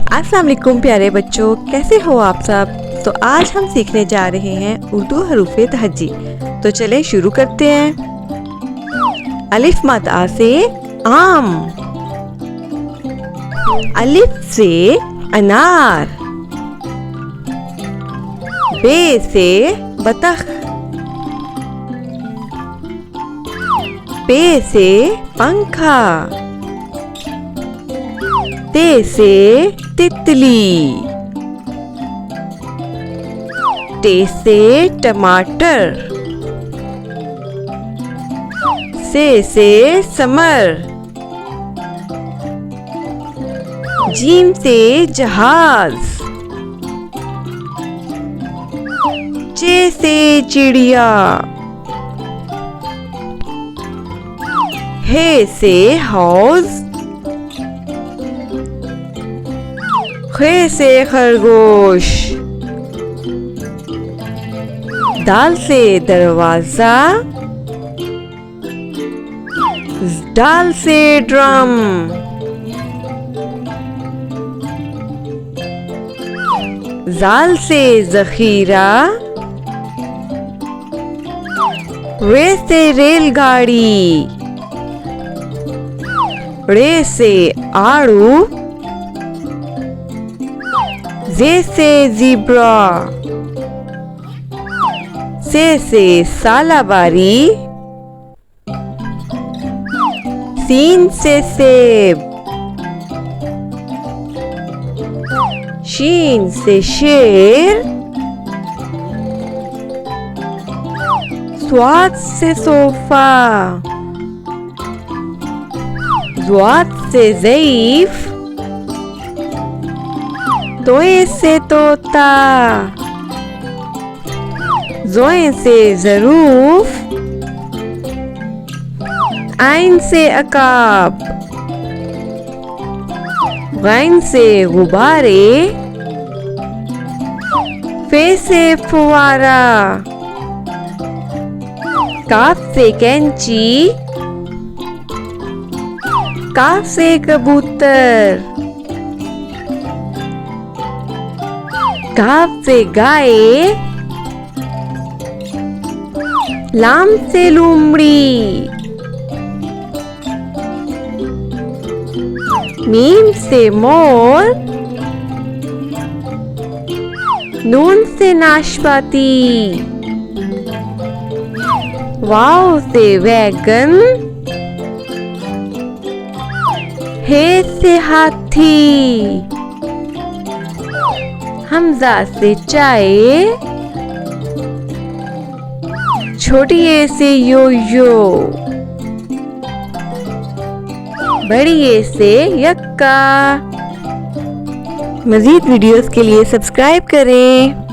अस्सलाम वालेकुम प्यारे बच्चों, कैसे हो आप सब। तो आज हम सीखने जा रहे हैं उर्दू हरूफ़े तहज्जी। तो चले शुरू करते हैं। अलिफ मद आ से आम, अलिफ से अनार, बे से बतख, पे से पंखा, ते से तितली, टे से टमाटर, से समर, जीम से जहाज, चे से चिड़िया, हे से हौज, खे से खरगोश, दाल से दरवाजा, डाल से ड्रम, जाल से जखीरा, रे से रेलगाड़ी, रे से आड़ू, जे से ज़ीब्रा, से सालाबारी, सीन से सेब, शीन से शेर, स्वाद से सोफा, ज़्वाद से ज़ईफ, तोए से तोता, ज़ोए से ज़रूफ, आइन से अकाब, गैन से गुब्बारे, फे से फुवारा, काफ से कैंची, काफ से कबूतर, काफ से गाय, लाम से लूमड़ी, मीम से मोर, नून से नाशपाती, वाव से वैगन, हे से हाथी, हमजा से चाय, छोटी ए से यो-यो, बड़ी ए से यक्का। मज़ीद वीडियोस के लिए सब्सक्राइब करें।